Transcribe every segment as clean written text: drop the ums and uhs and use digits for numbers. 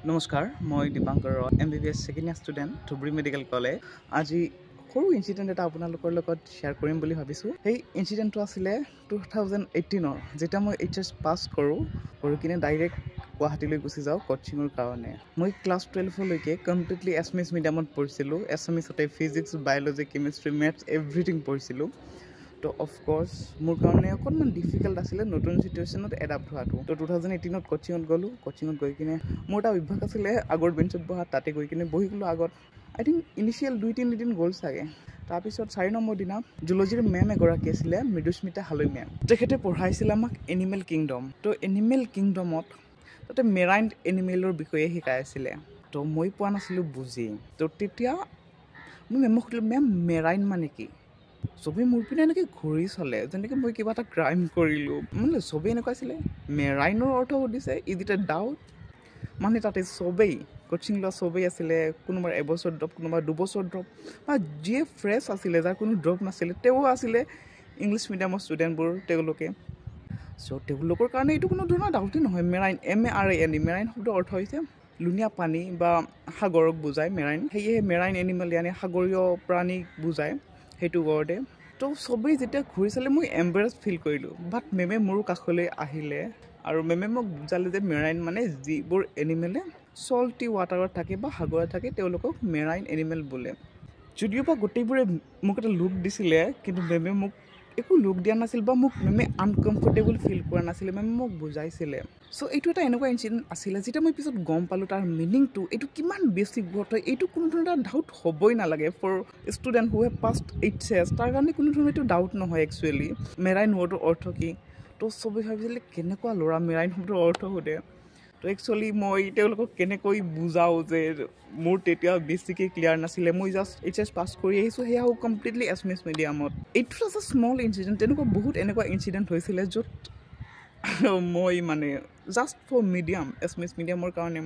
নমস্কাৰ মই Dipankar MBBS second ইয়াৰ student Dhubri medical college আজি সৰু ইনসিডেন্ট এটা আপোনালোকৰ লগত শ্বেয়াৰ কৰিম বুলি ভাবিছো এই ইনসিডেন্টটো আছিলে 2018 যেতিয়া মই HS পাস কৰি কিনে ডাইৰেক্ট গুৱাহাটীলৈ গুচি যাওঁ কোচিংৰ কাৰণে মই ক্লাছ 12 লৈকে কমপ্লিটলি এছএমএছ মিডিয়ামত পঢ়িছিলো এছএমএছতে physics biology chemistry maths everything পঢ়িছিলো তো অফ কোৰ্স মোৰ কাৰণে অকণমান ডিফিকাল্ট আছিলে নতুন সিচুৱেশ্যনত এডাপ্ট হোৱাটো তো 2018ত কোচিংত গ'লো কোচিংত গৈ কিনে মোৰ এটা অভ্যাস আছিলে আগৰ বেঞ্চত বহা তাতে গৈ কিনে বহি গ'লো আগত আই থিংক ইনিশিয়েল 2-3 দিন গ'ল চাগে তাৰপিছত 4 নম্বৰ দিনা জুলজিৰ মেম এগৰাকী আছিলে মৃদুস্মিতা হালৈ মেম তেখেতে পঢ়াইছিল আমাক এনিমেল কিংডম তো এনিমেল কিংডমত তাতে মেৰাইন এনিমেলৰ বিষয়ে শিকাই আছিলে তো মই পোৱা নাছিলোঁ বুজি তো তেতিয়া মই মেমক সুধিলোঁ মেম মেৰাইন মানে কি সবেই মোৰ পিনে এনেকৈ ঘূৰি চলে যেনেকৈ মই কিবা এটা ক্ৰাইম কৰিলোঁ মানে সবেই এনেকুৱা আছিলে মেৰাইনৰ অৰ্থ সুধিছে ইজ ইট এ ডাউট মানে তাতে সবেই কোচিং লোৱা সবেই আছিলে কোনোবাৰ এবছৰ ড্ৰপ কোনোবাৰ 2 বছৰ ড্ৰপ বা যিয়ে ফ্ৰেছ আছিলে যাৰ কোনো ড্ৰপ নাছিলে তেওঁ আছিলে ইংলিছ মিডিয়ামৰ ষ্টুডেণ্টবোৰ তেওঁলোকে চ' তেওঁলোকৰ কাৰণে এইটো কোনো ধৰণৰ ডাউটেই নহয় মেৰাইন MARAIN মেৰাইন শব্দৰ অৰ্থ হৈছে লুণীয়া পানী বা সাগৰক বুজায় মেৰাইন সেয়েহে মেৰাইন এনিমেল ইয়ানি সাগৰীয় প্ৰাণীক বুজায় সেইটো ৱৰ্ডে তো সবেই যেতিয়া ঘূৰি চালে মই এম্বাৰেছ ফিল কৰিলোঁ বাট মেমে মোৰ কাষলৈ আহিলে আৰু মেমে মোক বুজালে যে মেৰাইন মানে যিবোৰ এনিমেলে সল্টি ৱাটাৰত থাকে বা সাগৰত থাকে তেওঁলোকক মেৰাইন এনিমেল বোলে যদিও বা গোটেইবোৰে মোক এটা লুক দিছিলে কিন্তু মেমে মোক একো লুক দিয়া নাছিল বা মোক মেমে আনকমফৰ্টেবল ফিল কৰা নাছিলে মেমে মোক বুজাইছিলে চ' এইটো এটা এনেকুৱা ইনচিডেণ্ট আছিলে যেতিয়া মই পিছত গম পালোঁ তাৰ মিনিংটো এইটো কিমান বেছিক ৱৰ্ড হয় এইটো কোনো ধৰণৰ ডাউট হ'বই নালাগে for student who have passed HS তাৰ কাৰণে কোনো ধৰণৰ এইটো ডাউট নহয় একচুৱেলি মেৰাইন ৱৰ্ডৰ অৰ্থ কি তো চবেই ভাবিছিলে কেনেকুৱা ল'ৰা মেৰাইন শব্দৰ অৰ্থ সোধে তো একচুৱেলি মই তেওঁলোকক কেনেকৈ বুজাওঁ যে মোৰ তেতিয়া বেছিকৈ ক্লিয়াৰ নাছিলে মই জাষ্ট HS পাছ কৰি আহিছোঁ সেয়াও কমপ্লিটলি এছএমএছ মিডিয়ামত এইটো এটা স্মল ইনচিডেণ্ট তেনেকুৱা বহুত এনেকুৱা ইনচিডেণ্ট হৈছিলে য'ত মই মানে জাষ্ট ফৰ মিডিয়াম এছএমএছ মিডিয়ামৰ কাৰণে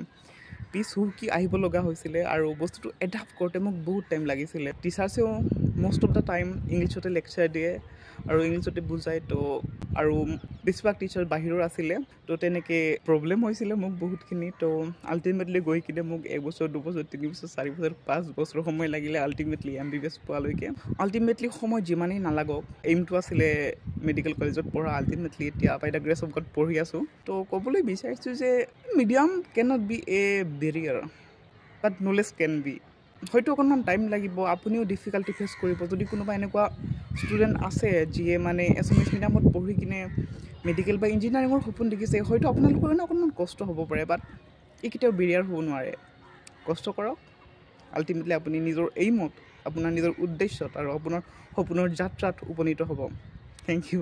পিছ হুকি আহিব লগা হৈছিলে আৰু বস্তুটো এডাপ্ট কৰোঁতে মোক বহুত টাইম লাগিছিলে টিচাৰ্ছেও মষ্ট অফ দ্য টাইম ইংলিছতে লেকচাৰ দিয়ে আৰু ইংলিছতে বুজায় তো আৰু বেছিভাগ টিচাৰ বাহিৰৰ আছিলে তো তেনেকৈ প্ৰব্লেম হৈছিলে মোক বহুতখিনি তো আল্টিমেটলি গৈ কিনে মোক 1 বছৰ 2 বছৰ 3 বছৰ 4 বছৰ 5 বছৰ সময় লাগিলে আল্টিমেটলি MBBS পোৱালৈকে আল্টিমেটলি সময় যিমানেই নালাগক এইমটো আছিলে মেডিকেল কলেজত পঢ়া আল্টিমেটলি এতিয়া by the grace of God পঢ়ি আছোঁ তো ক'বলৈ বিচাৰিছোঁ যে medium can not be a barrier but knowledge can be হয়তো অকণমান টাইম লাগিব আপুনিও ডিফিকাল্টি ফেচ কৰিব যদি কোনোবা এনেকুৱা ষ্টুডেণ্ট আছে যিয়ে মানে এছএমএছ মিডিয়ামত পঢ়ি কিনে মেডিকেল বা ইঞ্জিনিয়াৰিঙৰ সপোন দেখিছে হয়তো আপোনালোকৰ কাৰণে অকণমান কষ্ট হ'ব পাৰে বাট ই কেতিয়াও বেৰিয়াৰ হ'ব নোৱাৰে কষ্ট কৰক আল্টিমেটলি আপুনি নিজৰ এইমত আপোনাৰ নিজৰ উদ্দেশ্যত আৰু আপোনাৰ সপোনৰ যাত্ৰাত উপনীত হ'ব থেংক ইউ